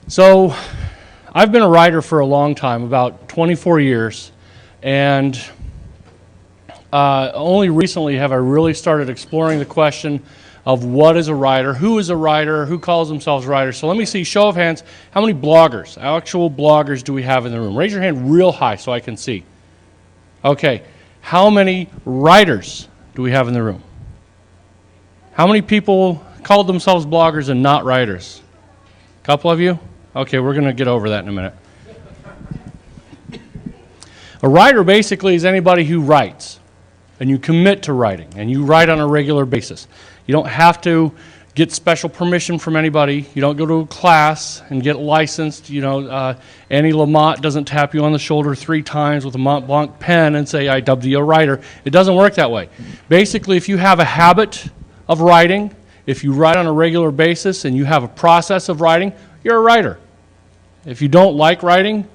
So I've been a writer for a long time, about 24 years, and only recently have I really started exploring the question of what is a writer, who calls themselves writers. So let me see, show of hands, how many bloggers, actual bloggers do we have in the room? Raise your hand real high so I can see. Okay, how many writers do we have in the room? How many people called themselves bloggers and not writers? A couple of you? Okay, we're going to get over that in a minute. A writer basically is anybody who writes, and you commit to writing, and you write on a regular basis. You don't have to get special permission from anybody. You don't go to a class and get licensed. Annie Lamott doesn't tap you on the shoulder 3 times with a Mont Blanc pen and say, I dubbed you a writer. It doesn't work that way. Basically, if you have a habit of writing, if you write on a regular basis and you have a process of writing, you're a writer. If you don't like writing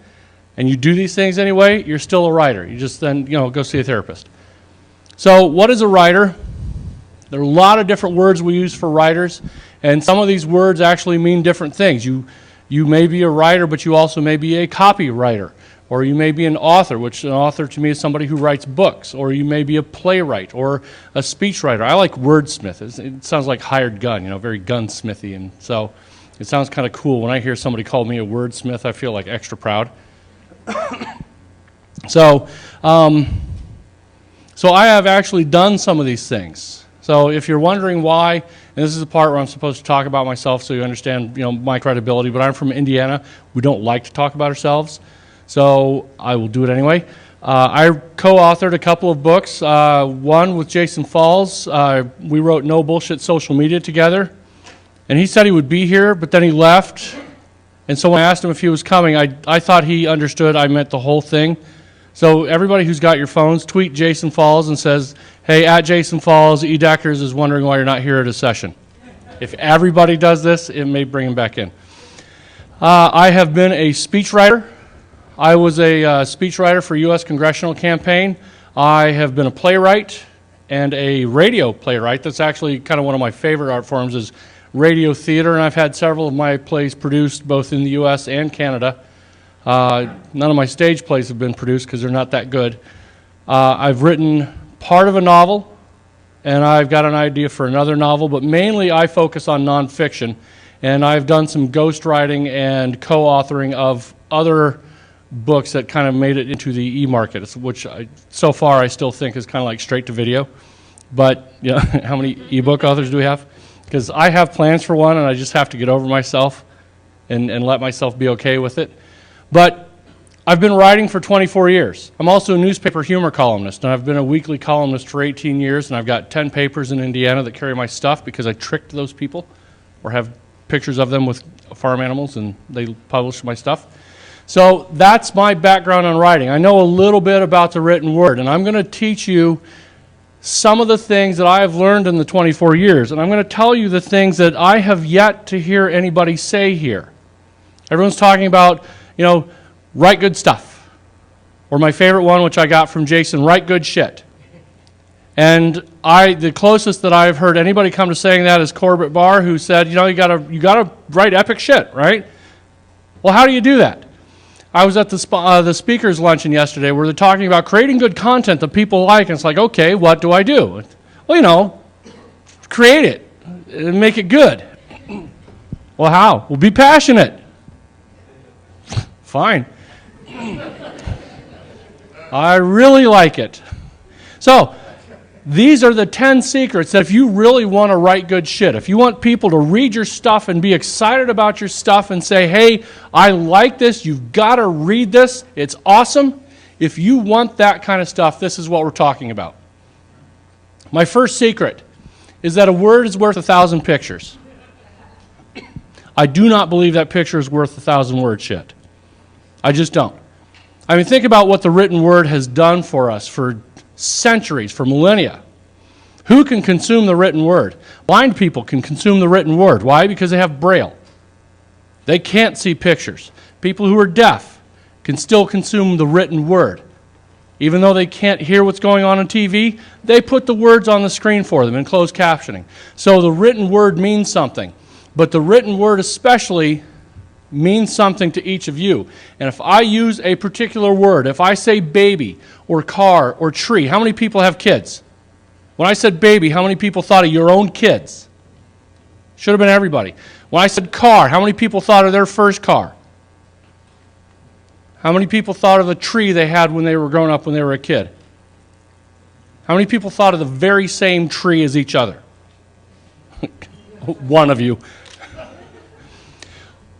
and you do these things anyway, you're still a writer. You just then, go see a therapist. So what is a writer? There are a lot of different words we use for writers, and some of these words actually mean different things. You may be a writer, but you also may be a copywriter, or you may be an author, which an author to me is somebody who writes books, or you may be a playwright or a speechwriter. I like wordsmith. It sounds like hired gun, very gunsmithy, and so it sounds kind of cool. When I hear somebody call me a wordsmith, I feel like extra proud. So I have actually done some of these things. So if you're wondering why, and this is the part where I'm supposed to talk about myself so you understand my credibility, but I'm from Indiana. We don't like to talk about ourselves, so I will do it anyway. I co-authored a couple of books, one with Jason Falls. We wrote No Bullshit Social Media together, and he said he would be here, but then he left, and so when I asked him if he was coming, I thought he understood I meant the whole thing. So everybody who's got your phones, tweet Jason Falls and says, hey, at Jason Falls, E. Deckers is wondering why you're not here at a session. If everybody does this, it may bring him back in. I have been a speechwriter. I was a speechwriter for U.S. congressional campaign. I have been a playwright and a radio playwright. That's actually kind of one of my favorite art forms is radio theater, and I've had several of my plays produced both in the U.S. and Canada. None of my stage plays have been produced because they're not that good. I've written part of a novel, and I've got an idea for another novel, but mainly I focus on nonfiction, and I've done some ghostwriting and co-authoring of other books that kind of made it into the e-market, which so far I still think is kind of like straight to video. But how many e-book authors do we have? Because I have plans for one, and I just have to get over myself and let myself be okay with it. But I've been writing for 24 years. I'm also a newspaper humor columnist, and I've been a weekly columnist for 18 years, and I've got 10 papers in Indiana that carry my stuff because I tricked those people or have pictures of them with farm animals, and they publish my stuff. So that's my background on writing. I know a little bit about the written word, and I'm going to teach you some of the things that I have learned in the 24 years, and I'm going to tell you the things that I have yet to hear anybody say here. Everyone's talking about, write good stuff. Or my favorite one, which I got from Jason, write good shit. And the closest that I've heard anybody come to saying that is Corbett Barr, who said, you gotta write epic shit, right? Well, how do you do that? I was at the speakers luncheon yesterday where they're talking about creating good content that people like, and it's like, okay, what do I do? Well, create it and make it good. Well, how? Well, be passionate. Fine. I really like it. So, these are the 10 secrets that if you really want to write good shit, if you want people to read your stuff and be excited about your stuff and say, hey, I like this, you've got to read this, it's awesome. If you want that kind of stuff, this is what we're talking about. My first secret is that a word is worth 1,000 pictures. I do not believe that picture is worth 1,000 word shit. I just don't. I mean, think about what the written word has done for us for centuries, for millennia. Who can consume the written word? Blind people can consume the written word. Why? Because they have Braille. They can't see pictures. People who are deaf can still consume the written word. Even though they can't hear what's going on TV, they put the words on the screen for them in closed captioning. So the written word means something. But the written word especially means something to each of you. And if I use a particular word, if I say baby or car or tree, how many people have kids? When I said baby, how many people thought of your own kids? Should have been everybody. When I said car, how many people thought of their first car? How many people thought of the tree they had when they were growing up when they were a kid? How many people thought of the very same tree as each other? One of you.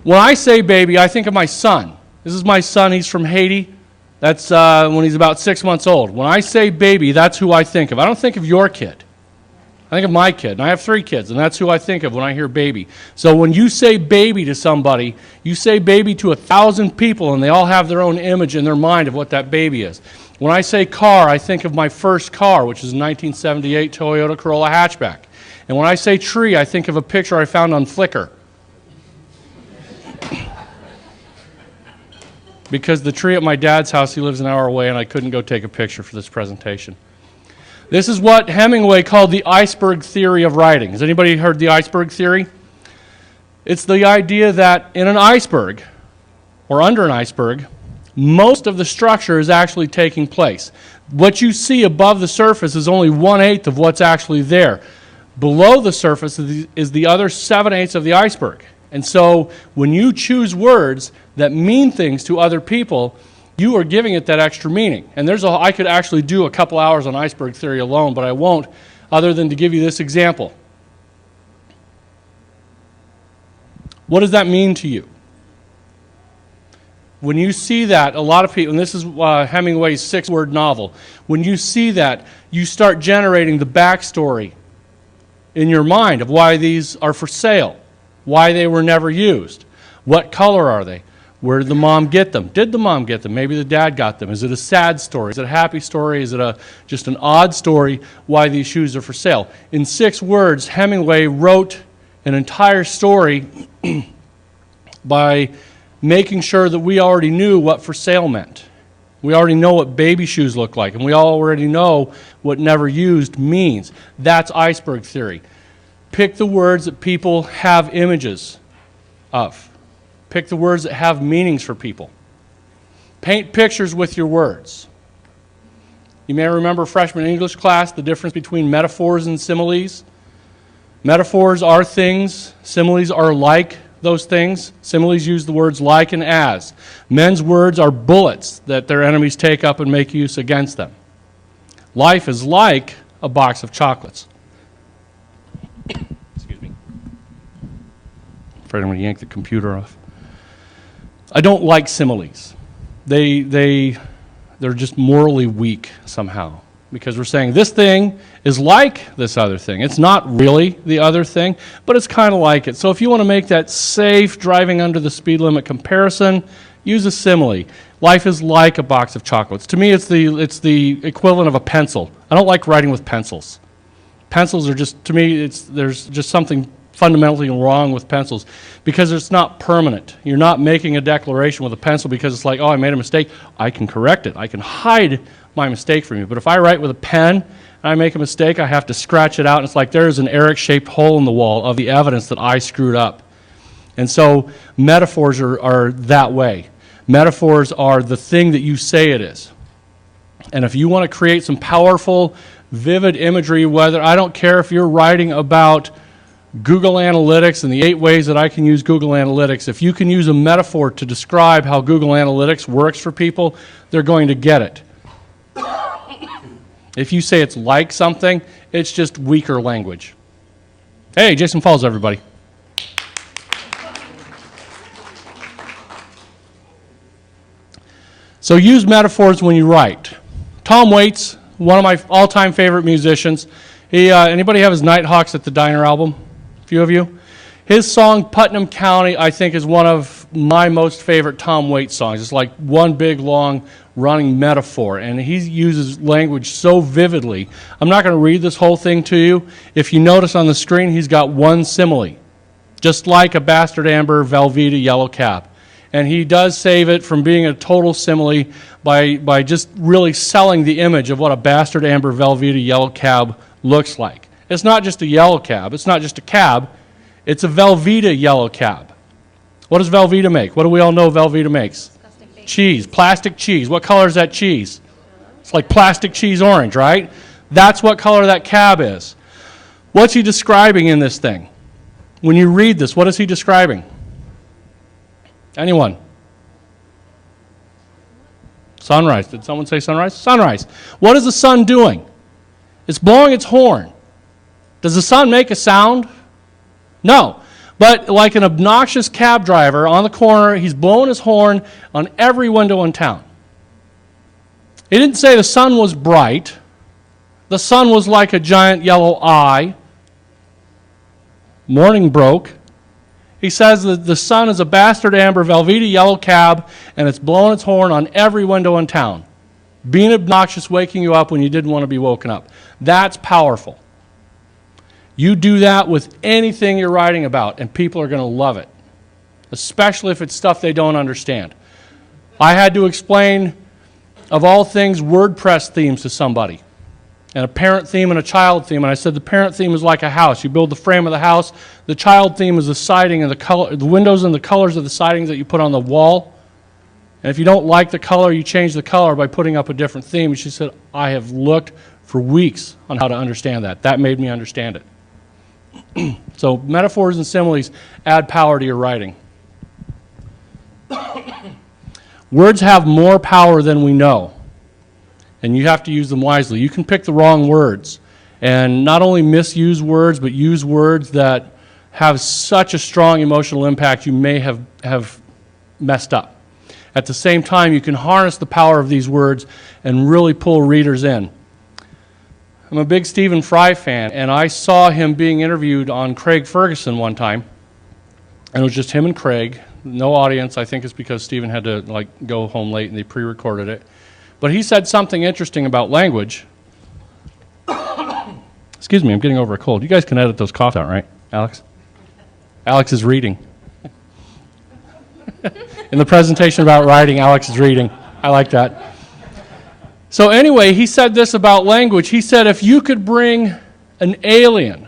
When I say baby, I think of my son. This is my son. He's from Haiti. That's when he's about 6 months old. When I say baby, that's who I think of. I don't think of your kid. I think of my kid. And I have 3 kids, and that's who I think of when I hear baby. So when you say baby to somebody, you say baby to 1,000 people, and they all have their own image in their mind of what that baby is. When I say car, I think of my first car, which is a 1978 Toyota Corolla hatchback. And when I say tree, I think of a picture I found on Flickr. Because the tree at my dad's house, he lives an hour away, and I couldn't go take a picture for this presentation. This is what Hemingway called the iceberg theory of writing. Has anybody heard the iceberg theory? It's the idea that in an iceberg, or under an iceberg, most of the structure is actually taking place. What you see above the surface is only 1/8 of what's actually there. Below the surface is the other 7/8 of the iceberg. And so when you choose words that mean things to other people, you are giving it that extra meaning. And I could actually do a couple hours on iceberg theory alone, but I won't, other than to give you this example. What does that mean to you? When you see that, a lot of people, and this is Hemingway's 6-word novel, when you see that, you start generating the backstory in your mind of why these are for sale, why they were never used, what color are they, where did the mom get them, did the mom get them, maybe the dad got them, is it a sad story, is it a happy story, is it just an odd story why these shoes are for sale. In 6 words, Hemingway wrote an entire story by making sure that we already knew what for sale meant. We already know what baby shoes look like, and we already know what never used means. That's iceberg theory. Pick the words that people have images of. Pick the words that have meanings for people. Paint pictures with your words. You may remember freshman English class, the difference between metaphors and similes. Metaphors are things. Similes are like those things. Similes use the words like and as. Men's words are bullets that their enemies take up and make use against them. Life is like a box of chocolates. Excuse me. Afraid I'm going to yank the computer off. I don't like similes. They're just morally weak somehow, because we're saying this thing is like this other thing. It's not really the other thing, but it's kind of like it. So if you want to make that safe driving under the speed limit comparison, use a simile. Life is like a box of chocolates. To me, it's the equivalent of a pencil. I don't like writing with pencils. Pencils are just, to me, there's just something fundamentally wrong with pencils, because it's not permanent. You're not making a declaration with a pencil because it's like, oh, I made a mistake. I can correct it. I can hide my mistake from you. But if I write with a pen and I make a mistake, I have to scratch it out. And it's like there's an Erik-shaped hole in the wall of the evidence that I screwed up. And so metaphors are that way. Metaphors are the thing that you say it is. And if you want to create some powerful, vivid imagery, I don't care if you're writing about Google Analytics and the 8 ways that I can use Google Analytics. If you can use a metaphor to describe how Google Analytics works for people, they're going to get it. If you say it's like something, it's just weaker language. Hey, Jason Falls, everybody. So use metaphors when you write. Tom Waits, one of my all-time favorite musicians. Anybody have his Nighthawks at the Diner album? A few of you? His song, Putnam County, I think is one of my most favorite Tom Waits songs. It's like one big, long, running metaphor, and he uses language so vividly. I'm not going to read this whole thing to you. If you notice on the screen, he's got one simile, just like a bastard amber Velveeta yellow cab. And he does save it from being a total simile by just really selling the image of what a bastard amber Velveeta yellow cab looks like. It's not just a yellow cab. It's not just a cab. It's a Velveeta yellow cab. What does Velveeta make? What do we all know Velveeta makes? Cheese, plastic cheese. What color is that cheese? It's like plastic cheese orange, right? That's what color that cab is. What's he describing in this thing? When you read this, what is he describing? Anyone? Sunrise. Did someone say sunrise? Sunrise. What is the sun doing? It's blowing its horn. Does the sun make a sound? No. But like an obnoxious cab driver on the corner, he's blowing his horn on every window in town. He didn't say the sun was bright. The sun was like a giant yellow eye. Morning broke. He says that the sun is a bastard amber Velveeta yellow cab, and it's blowing its horn on every window in town. Being obnoxious, waking you up when you didn't want to be woken up. That's powerful. You do that with anything you're writing about, and people are going to love it, especially if it's stuff they don't understand. I had to explain, of all things, WordPress themes to somebody, and a parent theme and a child theme. And I said the parent theme is like a house. You build the frame of the house. The child theme is the siding and the color, the windows and the colors of the sidings that you put on the wall. And if you don't like the color, you change the color by putting up a different theme. And she said, I have looked for weeks on how to understand that. That made me understand it. So metaphors and similes add power to your writing. Words have more power than we know, and you have to use them wisely. You can pick the wrong words and not only misuse words, but use words that have such a strong emotional impact you may have messed up. At the same time, you can harness the power of these words and really pull readers in. I'm a big Stephen Fry fan, and I saw him being interviewed on Craig Ferguson one time, and it was just him and Craig, no audience. I think it's because Stephen had to go home late and they pre-recorded it. But he said something interesting about language. Excuse me, I'm getting over a cold. You guys can edit those coughs out, right, Alex? Alex is reading. In the presentation about writing, Alex is reading. I like that. So anyway, he said this about language. He said, if you could bring an alien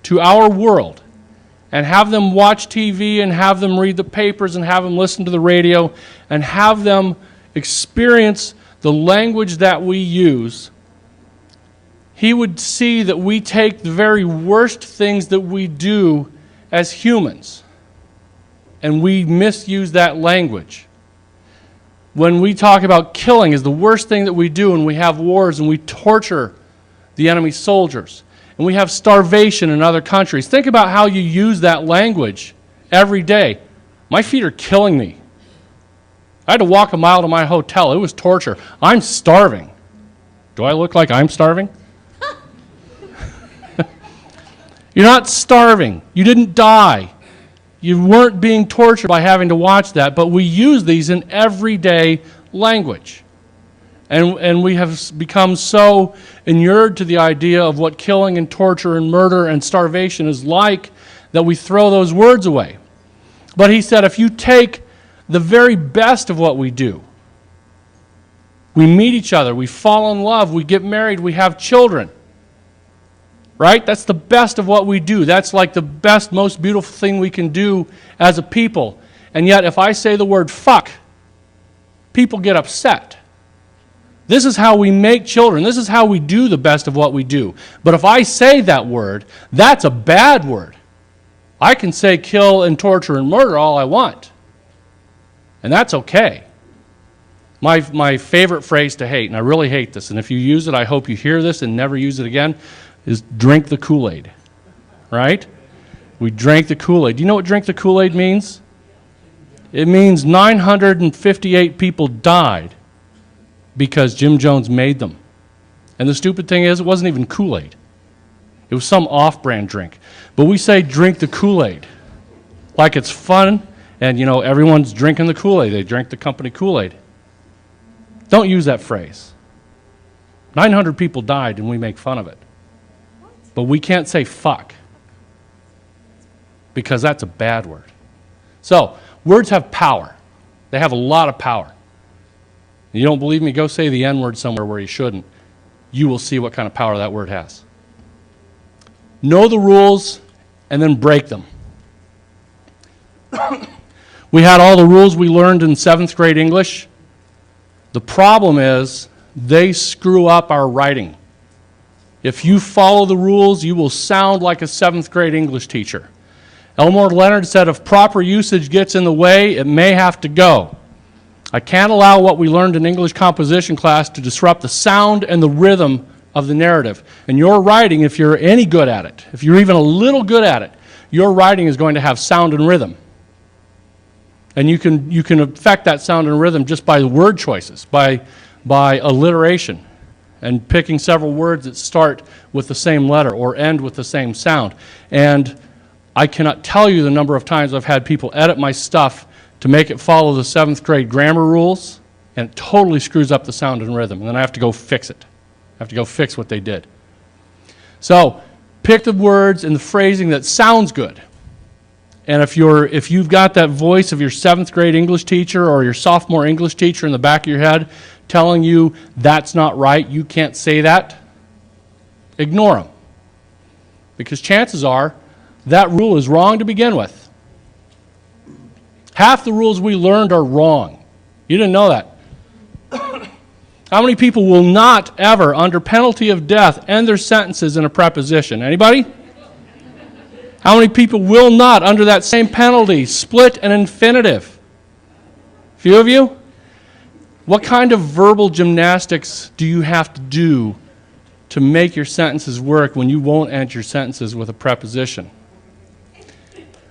to our world and have them watch TV and have them read the papers and have them listen to the radio and have them experience the language that we use, he would see that we take the very worst things that we do as humans and we misuse that language. When we talk about killing is the worst thing that we do, and we have wars and we torture the enemy soldiers, and we have starvation in other countries. Think about how you use that language every day. My feet are killing me. I had to walk a mile to my hotel. It was torture. I'm starving. Do I look like I'm starving? You're not starving. You didn't die. You weren't being tortured by having to watch that, but we use these in everyday language. And we have become so inured to the idea of what killing and torture and murder and starvation is like that we throw those words away. But he said, if you take the very best of what we do, we meet each other, we fall in love, we get married, we have children, right? That's the best of what we do. That's like the best, most beautiful thing we can do as a people. And yet, if I say the word fuck, people get upset. This is how we make children. This is how we do the best of what we do. But if I say that word, that's a bad word. I can say kill and torture and murder all I want. And that's okay. My favorite phrase to hate, and I really hate this, and if you use it, I hope you hear this and never use it again, is drink the Kool-Aid, right? We drank the Kool-Aid. Do you know what drink the Kool-Aid means? It means 958 people died because Jim Jones made them. And the stupid thing is, it wasn't even Kool-Aid. It was some off-brand drink. But we say drink the Kool-Aid like it's fun, and everyone's drinking the Kool-Aid. They drink the company Kool-Aid. Don't use that phrase. 900 people died and we make fun of it. But we can't say fuck because that's a bad word. So, words have power. They have a lot of power. You don't believe me? Go say the N-word somewhere where you shouldn't. You will see what kind of power that word has. Know the rules and then break them. We had all the rules we learned in 7th grade English. The problem is they screw up our writing. If you follow the rules, you will sound like a 7th grade English teacher. Elmore Leonard said, if proper usage gets in the way, it may have to go. I can't allow what we learned in English composition class to disrupt the sound and the rhythm of the narrative. And your writing, if you're any good at it, if you're even a little good at it, your writing is going to have sound and rhythm. And you can affect that sound and rhythm just by word choices, by alliteration, and picking several words that start with the same letter or end with the same sound. And I cannot tell you the number of times I've had people edit my stuff to make it follow the 7th grade grammar rules, and it totally screws up the sound and rhythm, and then I have to go fix it. I have to go fix what they did. So pick the words and the phrasing that sounds good. And if you've got that voice of your 7th grade English teacher or your sophomore English teacher in the back of your head telling you that's not right, you can't say that, ignore them. Because chances are that rule is wrong to begin with. Half the rules we learned are wrong. You didn't know that. How many people will not ever, under penalty of death, end their sentences in a preposition? Anybody? How many people will not, under that same penalty, split an infinitive? Few of you? What kind of verbal gymnastics do you have to do to make your sentences work when you won't end your sentences with a preposition?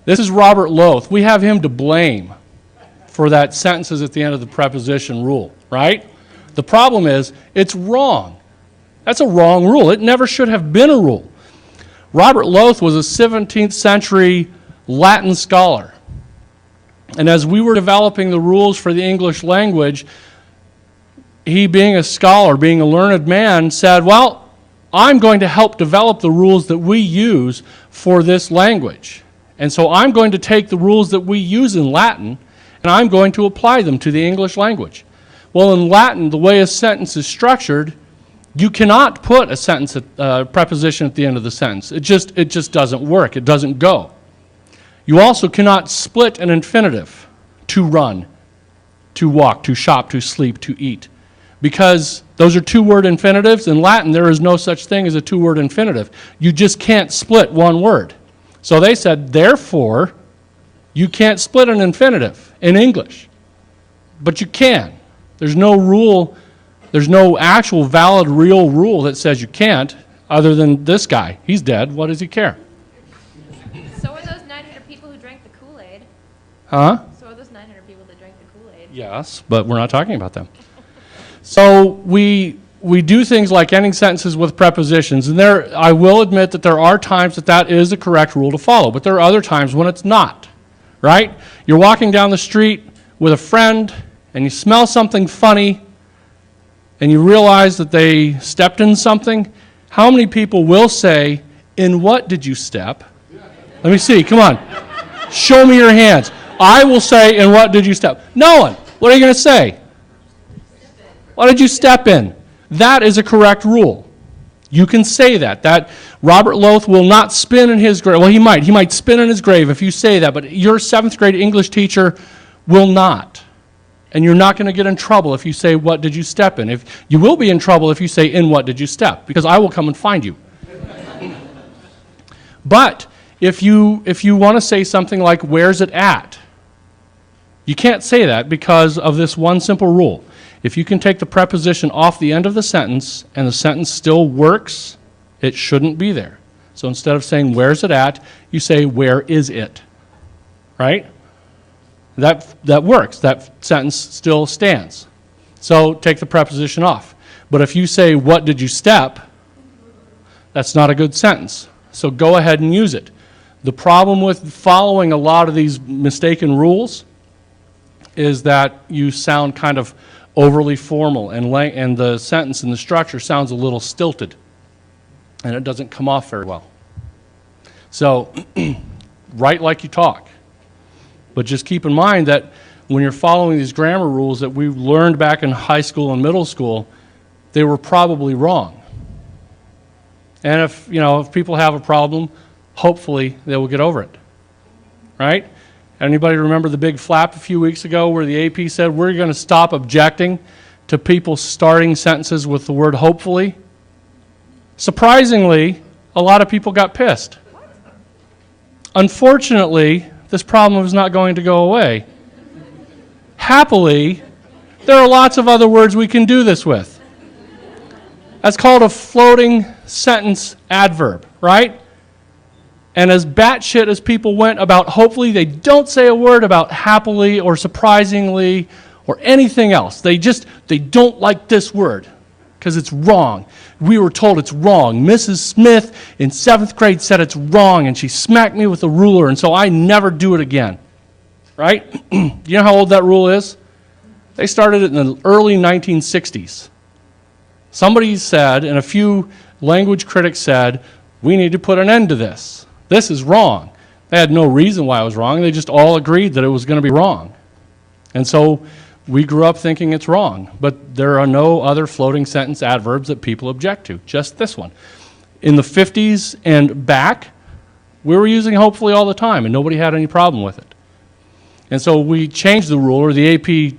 This is Robert Loth. We have him to blame for that sentences at the end of the preposition rule, right? The problem is, it's wrong. That's a wrong rule. It never should have been a rule. Robert Loth was a 17th century Latin scholar. And as we were developing the rules for the English language, he, being a scholar, being a learned man, said, well, I'm going to help develop the rules that we use for this language. And so I'm going to take the rules that we use in Latin, and I'm going to apply them to the English language. Well, in Latin, the way a sentence is structured, you cannot put a sentence, preposition at the end of the sentence. It just doesn't work. It doesn't go. You also cannot split an infinitive, to run, to walk, to shop, to sleep, to eat. Because those are two-word infinitives. In Latin, there is no such thing as a two-word infinitive. You just can't split one word. So they said, therefore, you can't split an infinitive in English. But you can. There's no rule, there's no actual valid real rule that says you can't, other than this guy. He's dead. What does he care? So are those 900 people who drank the Kool-Aid. Huh? So are those 900 people that drank the Kool-Aid. Yes, but we're not talking about them. So we do things like ending sentences with prepositions, and I will admit that there are times that is a correct rule to follow, but there are other times when it's not, right? You're walking down the street with a friend, and you smell something funny, and you realize that they stepped in something. How many people will say, in what did you step? Let me see, come on. Show me your hands. I will say, in what did you step? No one. What are you going to say? What did you step in? That is a correct rule. You can say that. That Robert Loth will not spin in his grave. Well, he might. He might spin in his grave if you say that, but your 7th grade English teacher will not. And you're not going to get in trouble if you say, what did you step in? You will be in trouble if you say, in what did you step? Because I will come and find you. But if you want to say something like, where's it at? You can't say that because of this one simple rule. If you can take the preposition off the end of the sentence and the sentence still works, it shouldn't be there. So instead of saying, where's it at, you say, where is it? Right? That works. That sentence still stands. So take the preposition off. But if you say, what did you step, that's not a good sentence. So go ahead and use it. The problem with following a lot of these mistaken rules is that you sound kind of overly formal, and the sentence and the structure sounds a little stilted, and it doesn't come off very well. So write like you talk. But just keep in mind that when you're following these grammar rules that we learned back in high school and middle school, they were probably wrong. And if people have a problem, hopefully they will get over it. Right? Anybody remember the big flap a few weeks ago where the AP said we're going to stop objecting to people starting sentences with the word hopefully? Surprisingly, a lot of people got pissed. Unfortunately, this problem is not going to go away. Happily, there are lots of other words we can do this with. That's called a floating sentence adverb, right? And as batshit as people went about hopefully, they don't say a word about happily or surprisingly or anything else. They don't like this word because it's wrong. We were told it's wrong. Mrs. Smith in 7th grade said it's wrong, and she smacked me with a ruler, and so I never do it again. Right? Do you know how old that rule is? They started it in the early 1960s. Somebody said, and a few language critics said, we need to put an end to this. This is wrong. They had no reason why it was wrong. They just all agreed that it was going to be wrong. And so we grew up thinking it's wrong. But there are no other floating sentence adverbs that people object to, just this one. In the 50s and back, we were using hopefully all the time, and nobody had any problem with it. And so we changed the rule, or the AP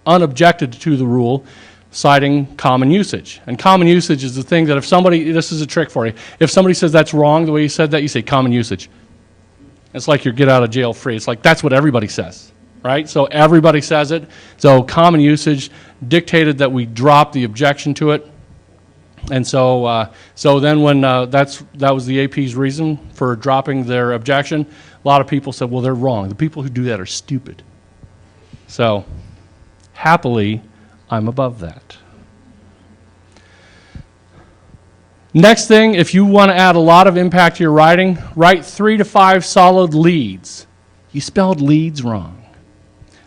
unobjected to the rule, citing common usage. And common usage is the thing that if somebody, this is a trick for you, if somebody says that's wrong the way you said that, you say common usage. It's like you're get out of jail free. It's like that's what everybody says, right? So everybody says it. So common usage dictated that we drop the objection to it. And so then when that was the AP's reason for dropping their objection, a lot of people said, well, they're wrong. The people who do that are stupid. So happily, I'm above that. Next thing, if you want to add a lot of impact to your writing, write 3 to 5 solid leads. You spelled leads wrong.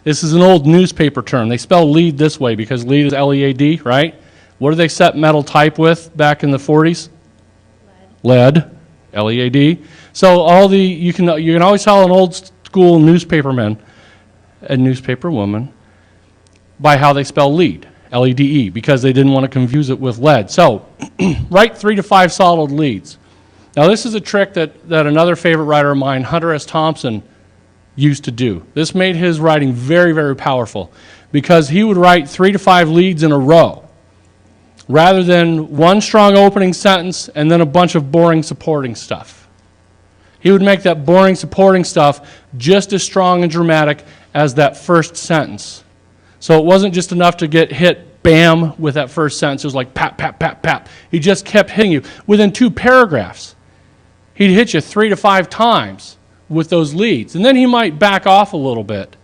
This is an old newspaper term. They spell lead this way because lead is L-E-A-D, right? What do they set metal type with back in the 40s? Lead. L-E-A-D. So you can always tell an old school newspaperman and newspaperwoman by how they spell lead, L-E-D-E, because they didn't want to confuse it with lead. So write 3 to 5 solid leads. Now this is a trick that another favorite writer of mine, Hunter S. Thompson, used to do. This made his writing very, very powerful because he would write 3 to 5 leads in a row rather than one strong opening sentence and then a bunch of boring supporting stuff. He would make that boring supporting stuff just as strong and dramatic as that first sentence. So it wasn't just enough to get hit, bam, with that first sentence. It was like pap, pap, pap, pap. He just kept hitting you. Within 2 paragraphs, he'd hit you 3 to 5 times with those leads. And then he might back off a little bit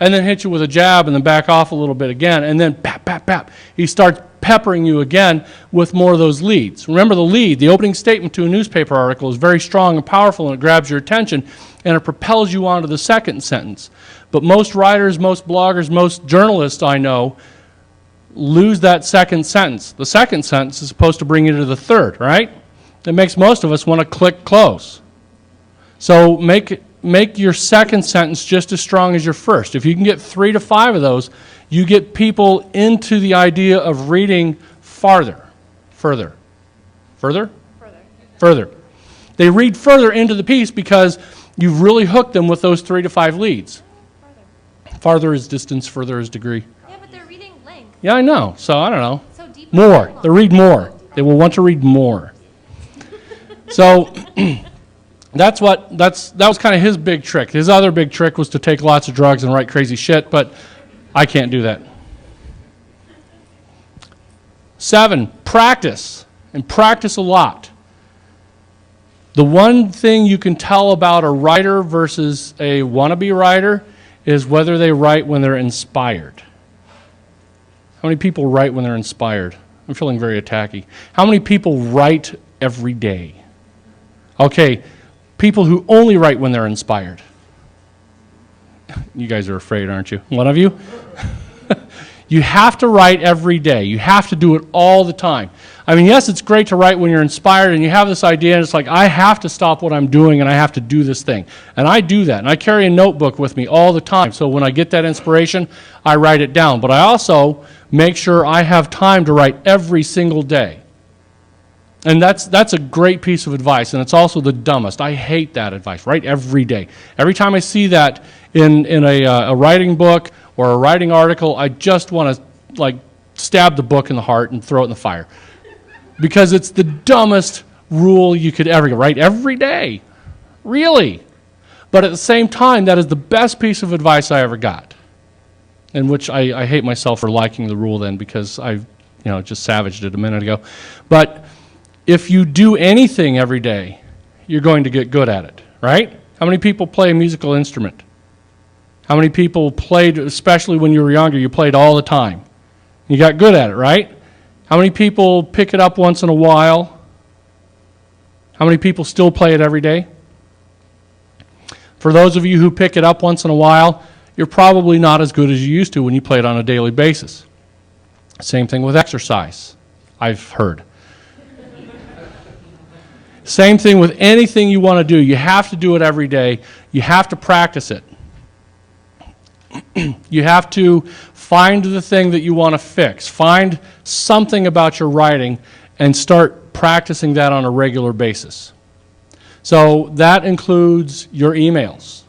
and then hit you with a jab and then back off a little bit again. And then pap, pap, pap. He starts peppering you again with more of those leads. Remember the lead, the opening statement to a newspaper article is very strong and powerful and it grabs your attention and it propels you on to the second sentence. But most writers, most bloggers, most journalists I know lose that second sentence. The second sentence is supposed to bring you to the third, right? It makes most of us want to click close. So make your second sentence just as strong as your first. If you can get 3 to 5 of those, you get people into the idea of reading farther. Further. They read further into the piece because you've really hooked them with those 3 to 5 leads. Farther is distance, further is degree. Yeah, but they're reading length. Yeah, I know. So I don't know. So deep More. They read more. They will want to read more. So that was kind of his big trick. His other big trick was to take lots of drugs and write crazy shit, but I can't do that. 7, practice. And practice a lot. The one thing you can tell about a writer versus a wannabe writer is whether they write when they're inspired. How many people write when they're inspired? I'm feeling very attacky. How many people write every day? Okay, people who only write when they're inspired. You guys are afraid, aren't you? One of you? You have to write every day. You have to do it all the time. I mean, yes, it's great to write when you're inspired and you have this idea and it's like, I have to stop what I'm doing and I have to do this thing. And I do that. And I carry a notebook with me all the time. So when I get that inspiration, I write it down. But I also make sure I have time to write every single day. And that's a great piece of advice, and it's also the dumbest. I hate that advice. Write every day. Every time I see that in a writing book or a writing article, I just want to stab the book in the heart and throw it in the fire, because it's the dumbest rule you could ever get. Write every day, really. But at the same time, that is the best piece of advice I ever got, in which I hate myself for liking the rule then, because I just savaged it a minute ago. But if you do anything every day, you're going to get good at it, right? How many people play a musical instrument? How many people played, especially when you were younger, you played all the time? You got good at it, right? How many people pick it up once in a while? How many people still play it every day? For those of you who pick it up once in a while, you're probably not as good as you used to when you play it on a daily basis. Same thing with exercise, I've heard. Same thing with anything you want to do. You have to do it every day. You have to practice it. You have to find the thing that you want to fix. Find something about your writing and start practicing that on a regular basis. So that includes your emails.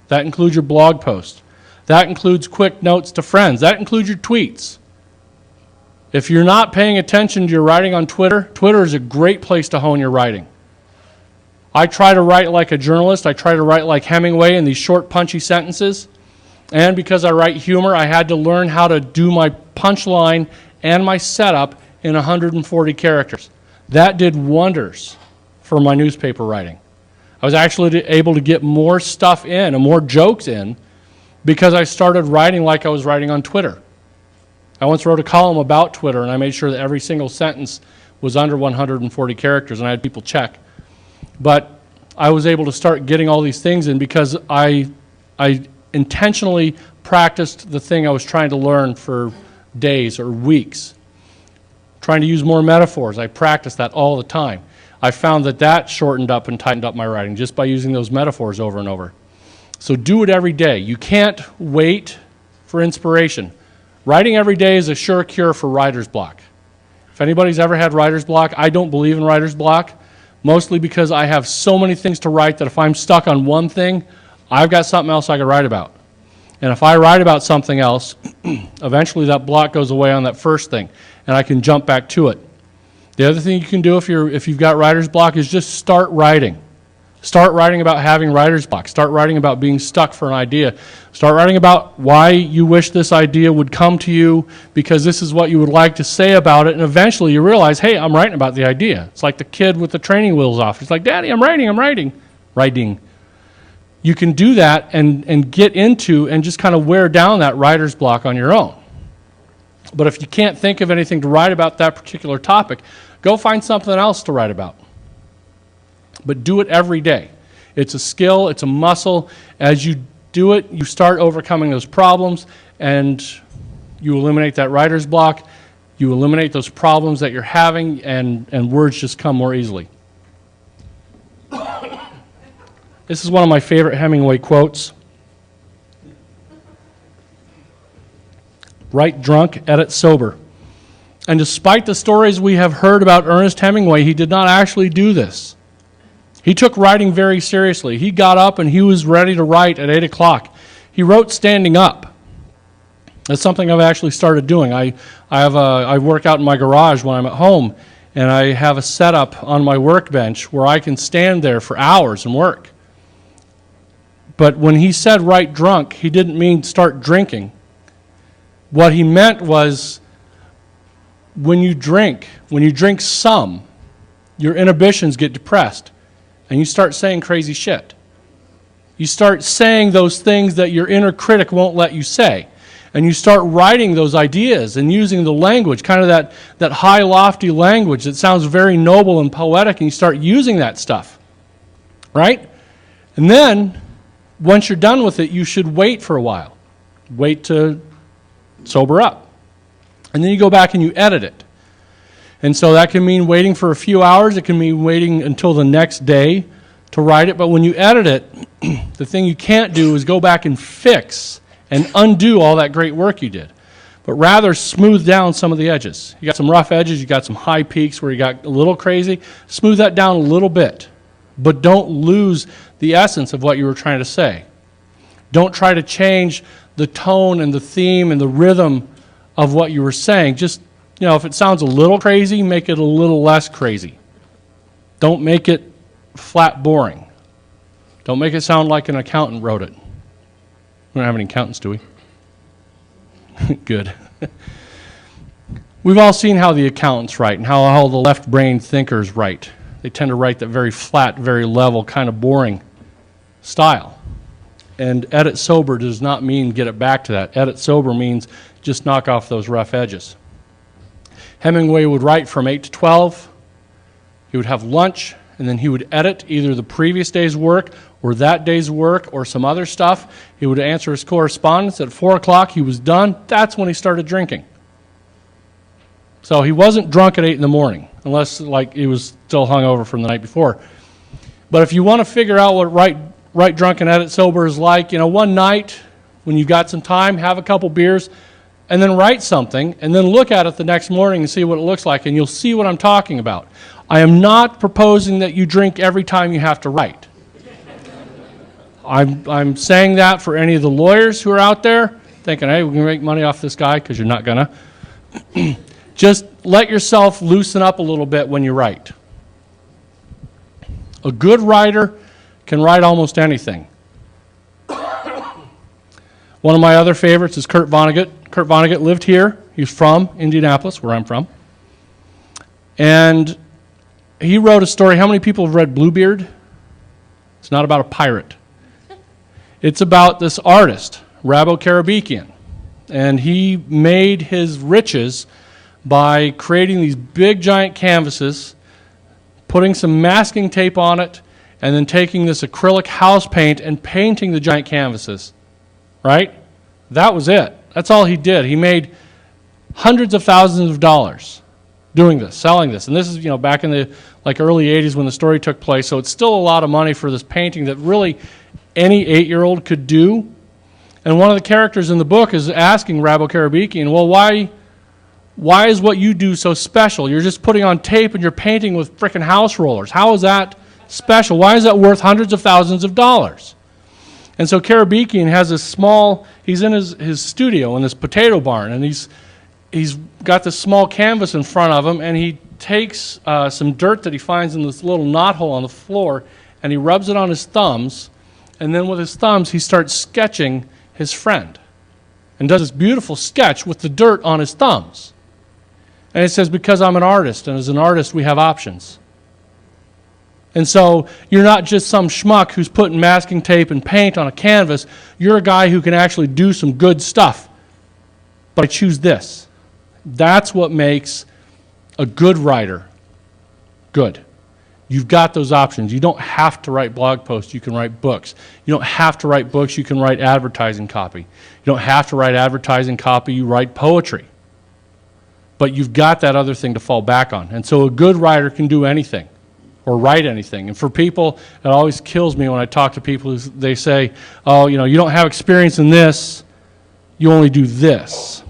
That includes your blog posts. That includes quick notes to friends. That includes your tweets. If you're not paying attention to your writing on Twitter, Twitter is a great place to hone your writing. I try to write like a journalist. I try to write like Hemingway in these short, punchy sentences. And because I write humor, I had to learn how to do my punchline and my setup in 140 characters. That did wonders for my newspaper writing. I was actually able to get more stuff in and more jokes in because I started writing like I was writing on Twitter. I once wrote a column about Twitter, and I made sure that every single sentence was under 140 characters, and I had people check. But I was able to start getting all these things in because I intentionally practiced the thing I was trying to learn for days or weeks. Trying to use more metaphors, I practiced that all the time. I found that shortened up and tightened up my writing just by using those metaphors over and over. So do it every day. You can't wait for inspiration. Writing every day is a sure cure for writer's block. If anybody's ever had writer's block, I don't believe in writer's block, mostly because I have so many things to write that if I'm stuck on one thing, I've got something else I could write about. And if I write about something else, eventually that block goes away on that first thing, and I can jump back to it. The other thing you can do if you've got writer's block is just start writing. Start writing about having writer's block. Start writing about being stuck for an idea. Start writing about why you wish this idea would come to you, because this is what you would like to say about it, and eventually you realize, hey, I'm writing about the idea. It's like the kid with the training wheels off. He's like, Daddy, I'm writing. Writing. You can do that and get into and just kind of wear down that writer's block on your own. But if you can't think of anything to write about that particular topic, go find something else to write about. But do it every day. It's a skill, it's a muscle. As you do it, you start overcoming those problems, and you eliminate that writer's block. You eliminate those problems that you're having, and words just come more easily. This is one of my favorite Hemingway quotes. Write drunk, edit sober. And despite the stories we have heard about Ernest Hemingway, he did not actually do this. He took writing very seriously. He got up and he was ready to write at 8 o'clock. He wrote standing up. That's something I've actually started doing. I work out in my garage when I'm at home, and I have a setup on my workbench where I can stand there for hours and work. But when he said write drunk, he didn't mean start drinking. What he meant was when you drink some, your inhibitions get depressed, and you start saying crazy shit. You start saying those things that your inner critic won't let you say. And you start writing those ideas and using the language, kind of that high, lofty language that sounds very noble and poetic, and you start using that stuff, right? And then, once you're done with it, you should wait for a while. Wait to sober up. And then you go back and you edit it. And so that can mean waiting for a few hours. It can mean waiting until the next day to write it. But when you edit it, the thing you can't do is go back and fix and undo all that great work you did. but rather smooth down some of the edges. You got some rough edges, you got some high peaks where you got a little crazy. Smooth that down a little bit, but don't lose the essence of what you were trying to say. Don't try to change the tone and the theme and the rhythm of what you were saying. Just, if it sounds a little crazy, make it a little less crazy. Don't make it flat boring. Don't make it sound like an accountant wrote it. We don't have any accountants, do we? Good. We've all seen how the accountants write and how the left-brained thinkers write. They tend to write that very flat, very level, kind of boring style. And edit sober does not mean get it back to that. Edit sober means just knock off those rough edges. Hemingway would write from 8 to 12. He would have lunch, and then he would edit either the previous day's work or that day's work or some other stuff. He would answer his correspondence. At 4 o'clock, he was done. That's when he started drinking. So he wasn't drunk at 8 in the morning, unless he was still hungover from the night before. But if you want to figure out what right drunk and edit sober is like, one night when you've got some time, have a couple beers, and then write something, and then look at it the next morning and see what it looks like, and you'll see what I'm talking about. I am not proposing that you drink every time you have to write. I'm saying that for any of the lawyers who are out there thinking, hey, we can make money off this guy, because you're not going to. Just let yourself loosen up a little bit when you write. A good writer can write almost anything. One of my other favorites is Kurt Vonnegut. Kurt Vonnegut lived here. He's from Indianapolis, where I'm from. And he wrote a story. How many people have read Bluebeard? It's not about a pirate. It's about this artist, Rabo Karabekian. And he made his riches by creating these big giant canvases, putting some masking tape on it, and then taking this acrylic house paint and painting the giant canvases. Right? That was it. That's all he did. He made hundreds of thousands of dollars doing this, selling this. And this is, back in the early 80s when the story took place. So it's still a lot of money for this painting that really any 8-year-old could do. And one of the characters in the book is asking Rabo Karabekian, well, why is what you do so special? You're just putting on tape and you're painting with frickin' house rollers. How is that special? Why is that worth hundreds of thousands of dollars? And so Karabekian has he's in his studio in this potato barn, and he's got this small canvas in front of him, and he takes some dirt that he finds in this little knothole on the floor, and he rubs it on his thumbs, and then with his thumbs he starts sketching his friend, and does this beautiful sketch with the dirt on his thumbs. And it says, because I'm an artist, and as an artist we have options. And so you're not just some schmuck who's putting masking tape and paint on a canvas. You're a guy who can actually do some good stuff. But I choose this. That's what makes a good writer good. You've got those options. You don't have to write blog posts. You can write books. You don't have to write books. You can write advertising copy. You don't have to write advertising copy. You write poetry. But you've got that other thing to fall back on. And so a good writer can do anything or write anything. And for people, it always kills me when I talk to people who they say, oh, you don't have experience in this, you only do this.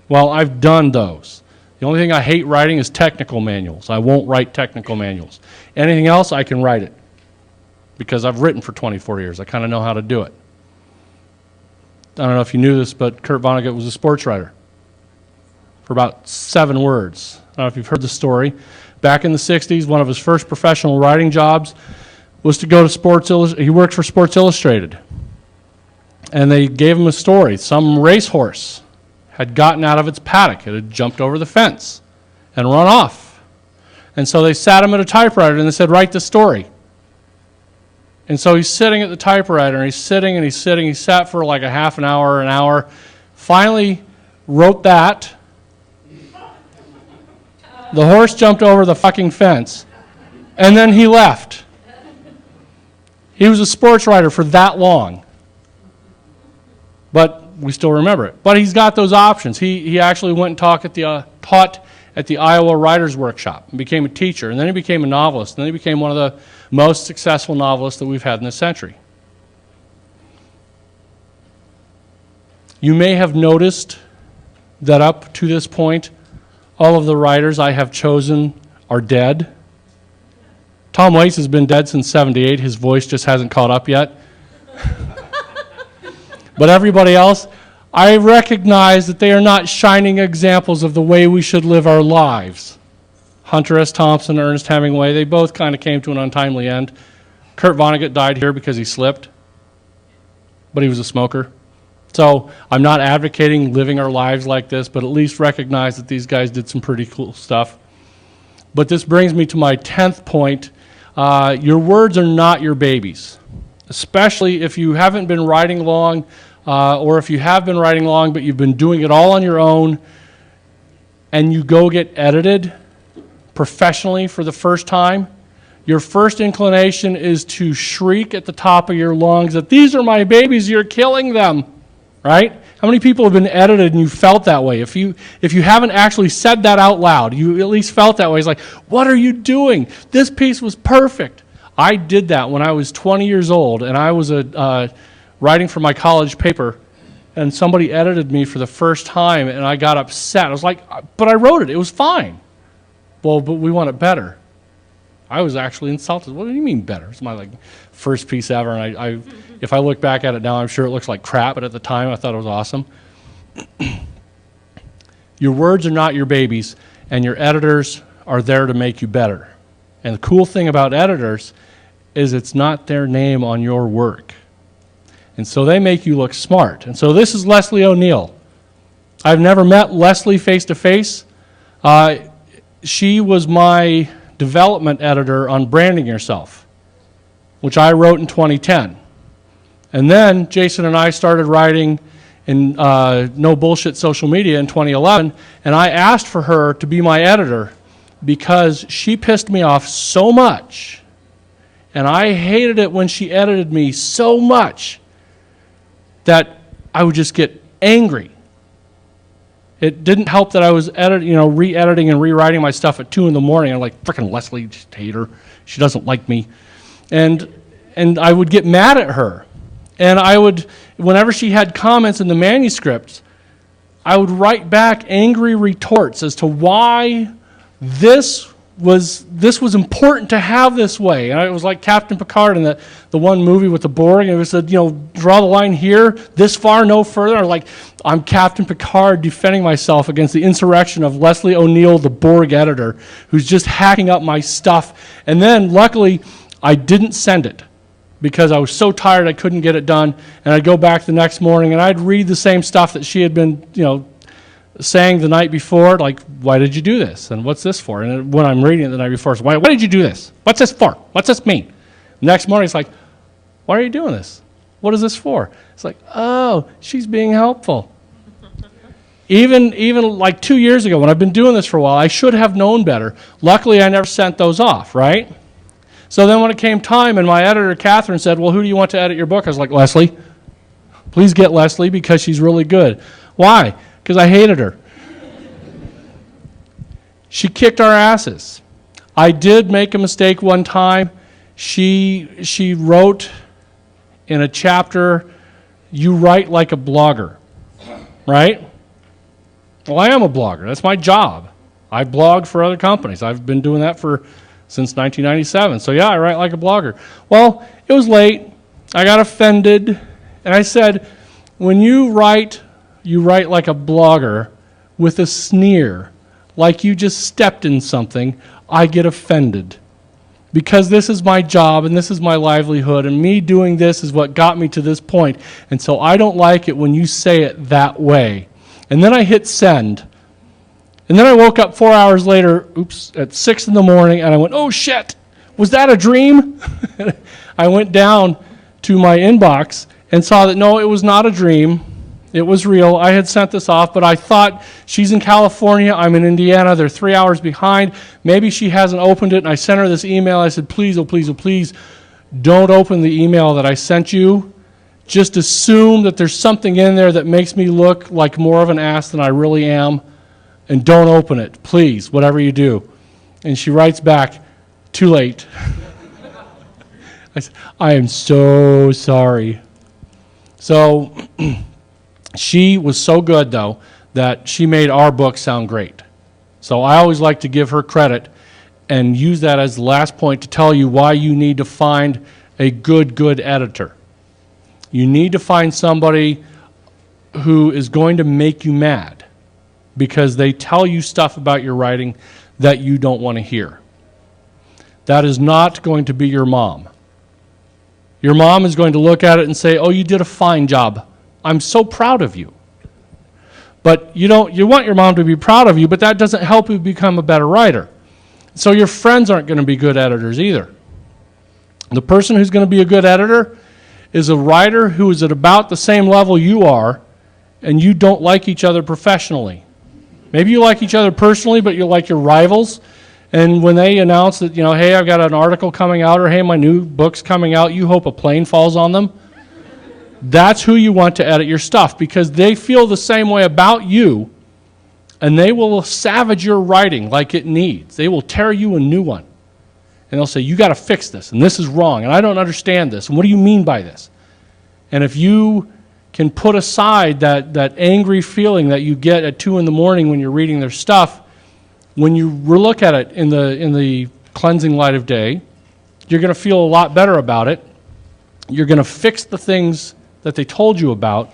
Well, I've done those. The only thing I hate writing is technical manuals. I won't write technical manuals. Anything else, I can write it because I've written for 24 years. I kind of know how to do it. I don't know if you knew this, but Kurt Vonnegut was a sports writer for about 7 words. I don't know if you've heard the story. Back in the 60s, one of his first professional writing jobs was to go to Sports Illustrated. He worked for Sports Illustrated. And they gave him a story. Some racehorse had gotten out of its paddock. It had jumped over the fence and run off. And so they sat him at a typewriter and they said, write the story. And so he's sitting at the typewriter and he's sitting and he's sitting. He sat for like a half an hour. Finally wrote that. The horse jumped over the fucking fence, and then he left. He was a sports writer for that long, but we still remember it. But he's got those options. He actually went and taught at the Iowa Writers' Workshop and became a teacher, and then he became a novelist, and then he became one of the most successful novelists that we've had in this century. You may have noticed that up to this point, all of the writers I have chosen are dead. Tom Waits has been dead since '78. His voice just hasn't caught up yet. But everybody else, I recognize that they are not shining examples of the way we should live our lives. Hunter S. Thompson, Ernest Hemingway, they both kind of came to an untimely end. Kurt Vonnegut died here because he slipped, but he was a smoker. So I'm not advocating living our lives like this, but at least recognize that these guys did some pretty cool stuff. But this brings me to my 10th point. Your words are not your babies, especially if you haven't been writing long, or if you have been writing long, but you've been doing it all on your own, and you go get edited professionally for the first time. Your first inclination is to shriek at the top of your lungs that these are my babies, you're killing them, right? How many people have been edited and you felt that way? If you haven't actually said that out loud, you at least felt that way. It's like, what are you doing? This piece was perfect. I did that when I was 20 years old, and I was writing for my college paper, and somebody edited me for the first time, and I got upset. I was like, but I wrote it. It was fine. Well, but we want it better. I was actually insulted. What do you mean better? It's my first piece ever, and I if I look back at it now, I'm sure it looks like crap, but at the time I thought it was awesome. Your words are not your babies, and your editors are there to make you better. And the cool thing about editors is it's not their name on your work. And so they make you look smart. And so this is Leslie O'Neill. I've never met Leslie face to face. She was my development editor on Branding Yourself, which I wrote in 2010. And then Jason and I started writing in No Bullshit Social Media in 2011, and I asked for her to be my editor because she pissed me off so much, and I hated it when she edited me so much that I would just get angry. It didn't help that I was re-editing and rewriting my stuff at 2 in the morning. I'm like, frickin' Leslie, just hate her. She doesn't like me. And I would get mad at her. And I would, whenever she had comments in the manuscripts, I would write back angry retorts as to why this was important to have this way. And it was like Captain Picard in the one movie with the Borg, and it said, draw the line here, this far, no further. I was like, I'm Captain Picard defending myself against the insurrection of Leslie O'Neill, the Borg editor, who's just hacking up my stuff. And then, luckily, I didn't send it because I was so tired I couldn't get it done. And I'd go back the next morning, and I'd read the same stuff that she had been, saying the night before, like, why did you do this? And what's this for? And when I'm reading it the night before, it's, why did you do this? What's this for? What's this mean? Next morning, it's like, why are you doing this? What is this for? It's like, oh, she's being helpful. Even like 2 years ago, when I've been doing this for a while, I should have known better. Luckily, I never sent those off, right? So then when it came time, and my editor, Catherine, said, well, who do you want to edit your book? I was like, Leslie. Please get Leslie because she's really good. Why? Because I hated her. She kicked our asses. I did make a mistake one time. She wrote in a chapter, you write like a blogger, right? Well, I am a blogger. That's my job. I blog for other companies. I've been doing that since 1997. So yeah, I write like a blogger. Well, it was late. I got offended, and I said, when you write like a blogger with a sneer, like you just stepped in something, I get offended. Because this is my job and this is my livelihood, and me doing this is what got me to this point. And so I don't like it when you say it that way. And then I hit send. And then I woke up 4 hours later, at 6 in the morning, and I went, oh shit, was that a dream? I went down to my inbox and saw that no, it was not a dream. It was real. I had sent this off, but I thought she's in California, I'm in Indiana, they're 3 hours behind. Maybe she hasn't opened it, and I sent her this email. I said, please, oh please, oh please, don't open the email that I sent you. Just assume that there's something in there that makes me look like more of an ass than I really am, and don't open it, please, whatever you do. And she writes back, too late. I said, I am so sorry. So she was so good, though, that she made our book sound great. So I always like to give her credit and use that as the last point to tell you why you need to find a good editor. You need to find somebody who is going to make you mad because they tell you stuff about your writing that you don't want to hear. That is not going to be your mom. Your mom is going to look at it and say, "Oh, you did a fine job. I'm so proud of you." But you want your mom to be proud of you, but that doesn't help you become a better writer. So your friends aren't going to be good editors either. The person who's going to be a good editor is a writer who is at about the same level you are, and you don't like each other professionally. Maybe you like each other personally, but you like your rivals. And when they announce that, hey, I've got an article coming out, or hey, my new book's coming out, you hope a plane falls on them. That's who you want to edit your stuff, because they feel the same way about you, and they will savage your writing like it needs. They will tear you a new one. And they'll say, you got to fix this, and this is wrong, and I don't understand this, and what do you mean by this? And if you can put aside that angry feeling that you get at 2 in the morning when you're reading their stuff, when you look at it in the cleansing light of day, you're going to feel a lot better about it. You're going to fix the things that they told you about.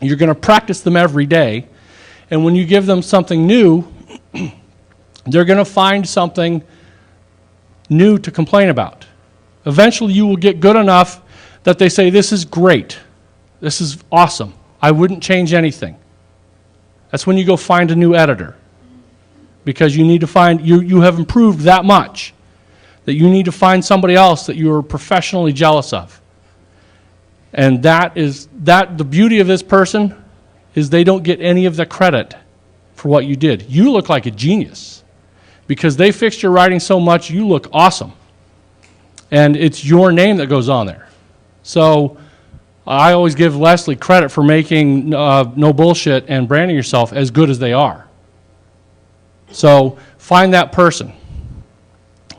You're going to practice them every day. And when you give them something new, they're going to find something new to complain about. Eventually you will get good enough that they say, this is great. This is awesome. I wouldn't change anything. That's when you go find a new editor. Because you need to find, you have improved that much that you need to find somebody else that you are professionally jealous of. And the beauty of this person is they don't get any of the credit for what you did. You look like a genius because they fixed your writing so much, you look awesome. And it's your name that goes on there. So I always give Leslie credit for making No Bullshit and branding yourself as good as they are. So find that person.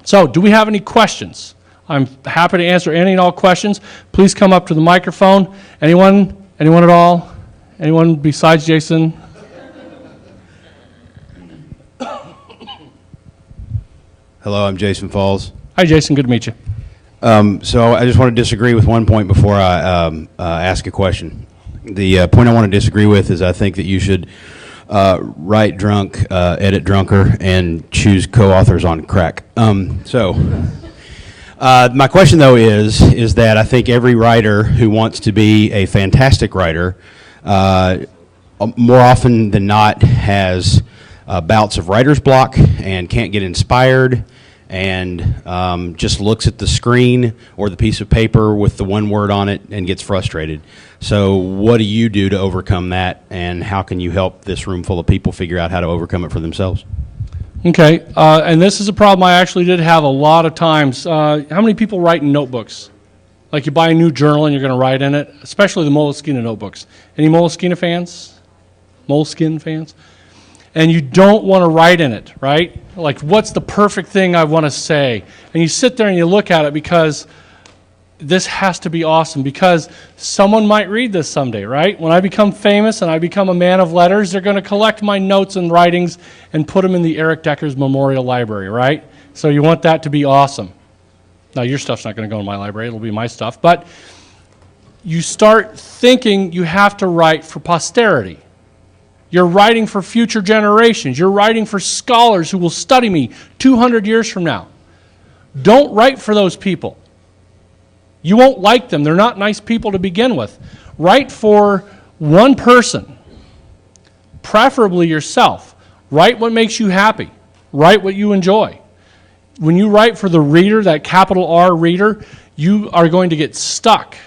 So do we have any questions? I'm happy to answer any and all questions. Please come up to the microphone. Anyone? Anyone at all? Anyone besides Jason? Hello, I'm Jason Falls. Hi, Jason. Good to meet you. So I just want to disagree with one point before I ask a question. The point I want to disagree with is I think that you should write drunk, edit drunker, and choose co-authors on crack. My question, though, is that I think every writer who wants to be a fantastic writer, more often than not, has bouts of writer's block and can't get inspired and just looks at the screen or the piece of paper with the one word on it and gets frustrated. So what do you do to overcome that, and how can you help this room full of people figure out how to overcome it for themselves? Okay, and this is a problem I actually did have a lot of times. How many people write in notebooks? Like you buy a new journal and you're going to write in it, especially the Moleskine notebooks. Any Moleskine fans? Moleskine fans? And you don't want to write in it, right? Like, what's the perfect thing I want to say? And you sit there and you look at it because this has to be awesome, because someone might read this someday, right? When I become famous and I become a man of letters, they're going to collect my notes and writings and put them in the Erik Decker's Memorial Library, right? So you want that to be awesome. Now, your stuff's not going to go in my library. It'll be my stuff. But you start thinking you have to write for posterity. You're writing for future generations. You're writing for scholars who will study me 200 years from now. Don't write for those people. You won't like them. They're not nice people to begin with. Write for one person, preferably yourself. Write what makes you happy. Write what you enjoy. When you write for the reader, that capital R reader, you are going to get stuck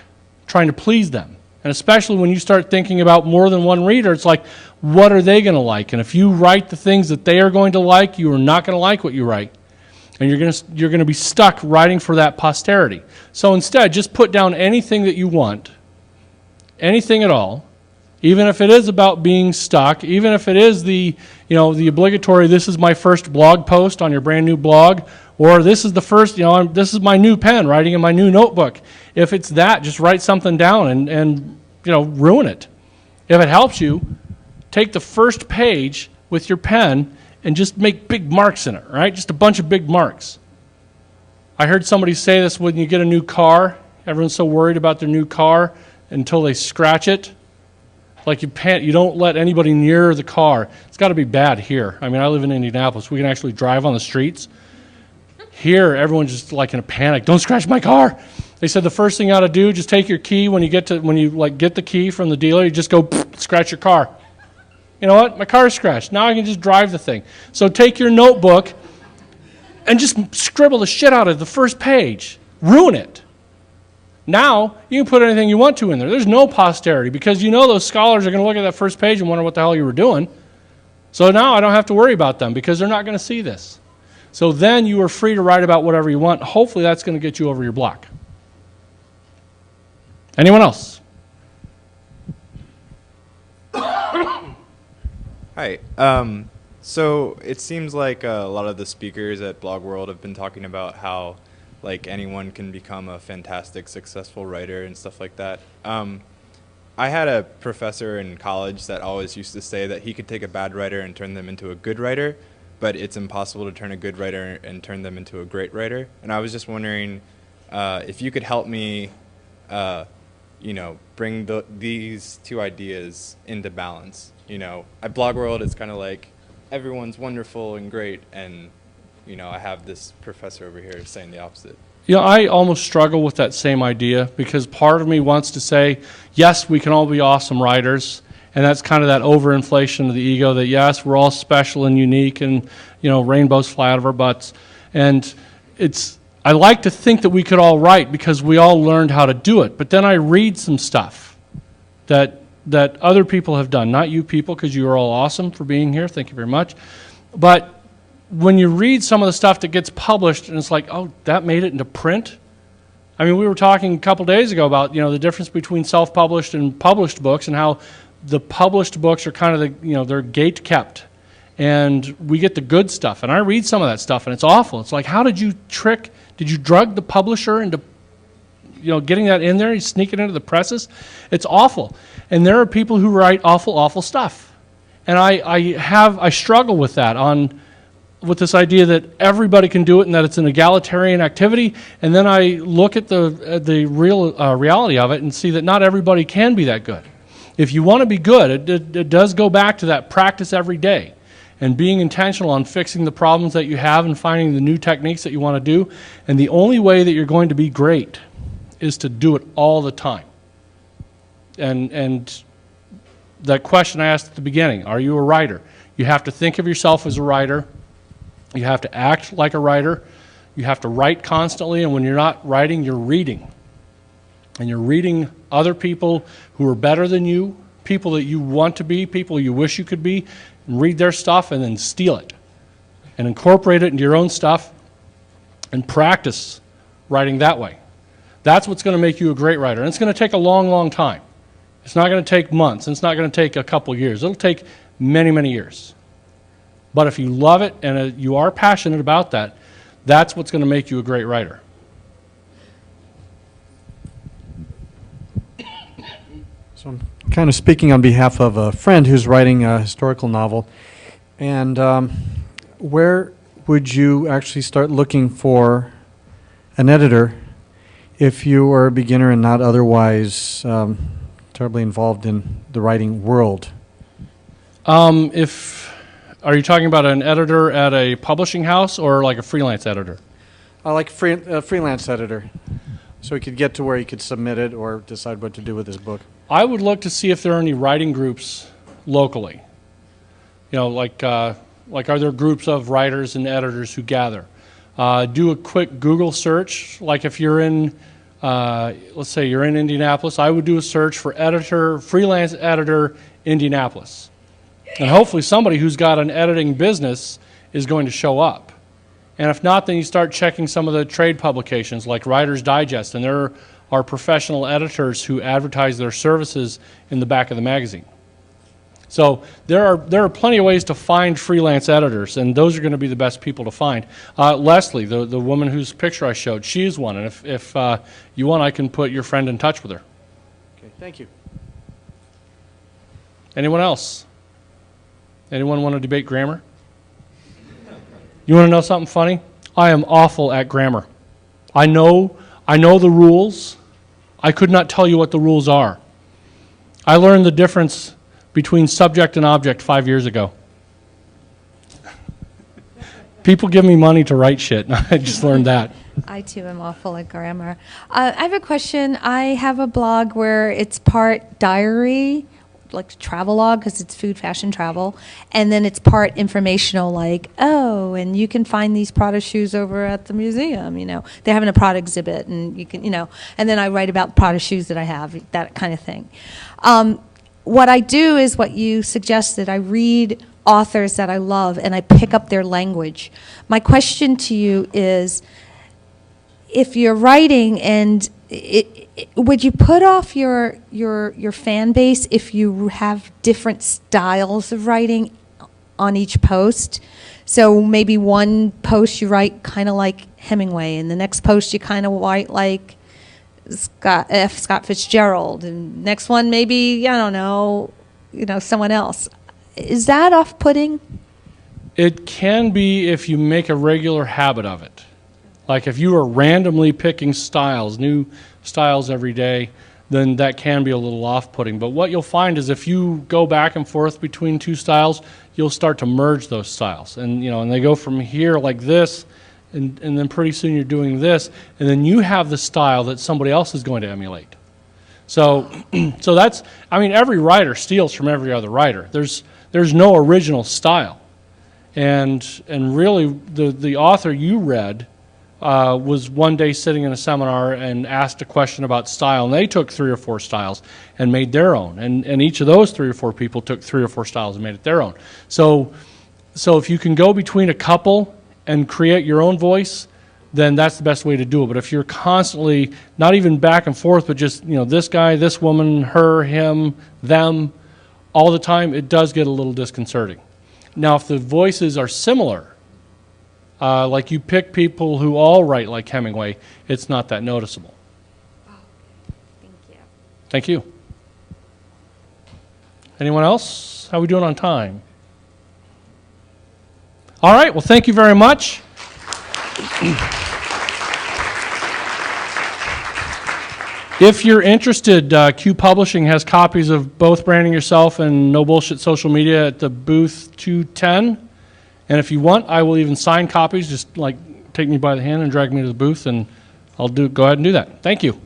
trying to please them. And especially when you start thinking about more than one reader, it's like, what are they going to like? And if you write the things that they are going to like, you are not going to like what you write. And you're going to be stuck writing for that posterity. So instead, just put down anything that you want, anything at all, even if it is about being stuck, even if it is the obligatory, this is my first blog post on your brand new blog, or this is the first, this is my new pen, writing in my new notebook. If it's that, just write something down and ruin it. If it helps you, take the first page with your pen and just make big marks in it, right? Just a bunch of big marks. I heard somebody say this when you get a new car. Everyone's so worried about their new car until they scratch it. Like you don't let anybody near the car. It's got to be bad here. I mean, I live in Indianapolis. We can actually drive on the streets. Here, everyone's just like in a panic. Don't scratch my car. They said the first thing you ought to do, just take your key when you get the key from the dealer, you just go scratch your car. You know what? My car is scratched. Now I can just drive the thing. So take your notebook and just scribble the shit out of the first page. Ruin it. Now, you can put anything you want to in there. There's no posterity because you know those scholars are going to look at that first page and wonder what the hell you were doing. So now I don't have to worry about them because they're not going to see this. So then you are free to write about whatever you want. Hopefully that's going to get you over your block. Anyone else? Hi. So it seems like a lot of the speakers at BlogWorld have been talking about how like anyone can become a fantastic, successful writer and stuff like that. I had a professor in college that always used to say that he could take a bad writer and turn them into a good writer, but it's impossible to turn a good writer and turn them into a great writer. And I was just wondering if you could help me, bring these two ideas into balance. You know, at BlogWorld, it's kind of like everyone's wonderful and great, and I have this professor over here saying the opposite. I almost struggle with that same idea because part of me wants to say, yes, we can all be awesome writers, and that's kind of that overinflation of the ego that, yes, we're all special and unique and, rainbows fly out of our butts. And I like to think that we could all write because we all learned how to do it. But then I read some stuff that other people have done, not you people because you are all awesome for being here. Thank you very much. But when you read some of the stuff that gets published and it's like, oh, that made it into print? I mean, we were talking a couple days ago about, the difference between self-published and published books and how the published books are kind of they're gate kept. And we get the good stuff. And I read some of that stuff and it's awful. It's like, how did you drug the publisher into, getting that in there? You sneak it into the presses? It's awful. And there are people who write awful, awful stuff. And I struggle with that with this idea that everybody can do it and that it's an egalitarian activity, and then I look at the real reality of it and see that not everybody can be that good. If you want to be good, it does go back to that practice every day and being intentional on fixing the problems that you have and finding the new techniques that you want to do. And the only way that you're going to be great is to do it all the time. And that question I asked at the beginning, are you a writer? You have to think of yourself as a writer. You have to act like a writer. You have to write constantly, and when you're not writing, you're reading. And you're reading other people who are better than you, people that you want to be, people you wish you could be, and read their stuff and then steal it and incorporate it into your own stuff and practice writing that way. That's what's going to make you a great writer. And it's going to take a long, long time. It's not going to take months. It's not going to take a couple years. It'll take many, many years. But if you love it and you are passionate about that, that's what's going to make you a great writer. So I'm kind of speaking on behalf of a friend who's writing a historical novel. And where would you actually start looking for an editor if you are a beginner and not otherwise terribly involved in the writing world? Are you talking about an editor at a publishing house or like a freelance editor? Like a freelance editor, so he could get to where he could submit it or decide what to do with his book. I would look to see if there are any writing groups locally. Like are there groups of writers and editors who gather? Do a quick Google search. Like if you're in, let's say you're in Indianapolis, I would do a search for freelance editor, Indianapolis. And hopefully somebody who's got an editing business is going to show up. And if not, then you start checking some of the trade publications like Writer's Digest, and there are professional editors who advertise their services in the back of the magazine. So there are plenty of ways to find freelance editors, and those are going to be the best people to find. Leslie, the woman whose picture I showed, she is one, and if you want, I can put your friend in touch with her. Okay, thank you. Anyone else? Anyone want to debate grammar? You want to know something funny? I am awful at grammar. I know the rules. I could not tell you what the rules are. I learned the difference between subject and object 5 years ago. People give me money to write shit, and I just learned that. I too am awful at grammar. I have a question. I have a blog where it's part diary, like travel log, because it's food, fashion, travel, and then it's part informational, like, oh, and you can find these Prada shoes over at the museum. You know, they're having a Prada exhibit, and you can, you know, and then I write about Prada shoes that I have, that kind of thing. What I do is what you suggested. I read authors that I love, and I pick up their language. My question to you is, if you're writing, and would you put off your fan base if you have different styles of writing on each post? So maybe one post you write kind of like Hemingway, and the next post you kind of write like Scott Fitzgerald, and next one maybe, I don't know, someone else. Is that off-putting? It can be if you make a regular habit of it. Like if you are randomly picking styles, new styles every day, then that can be a little off-putting. But what you'll find is if you go back and forth between two styles, you'll start to merge those styles. And and they go from here like this, and then pretty soon you're doing this, and then you have the style that somebody else is going to emulate. So so that's, every writer steals from every other writer. There's no original style. And really the author you read was one day sitting in a seminar and asked a question about style, and they took 3 or 4 styles and made their own, and each of those 3 or 4 people took 3 or 4 styles and made it their own. So if you can go between a couple and create your own voice, then that's the best way to do it. But if you're constantly, not even back and forth, but just this guy, this woman, her, him, them, all the time, it does get a little disconcerting. Now if the voices are similar, like you pick people who all write like Hemingway, it's not that noticeable. Thank you. Thank you. Anyone else? How are we doing on time? All right, well, thank you very much. If you're interested, Q Publishing has copies of both Branding Yourself and No Bullshit Social Media at the booth 210. And if you want, I will even sign copies. Just take me by the hand and drag me to the booth, and I'll go ahead and do that. Thank you.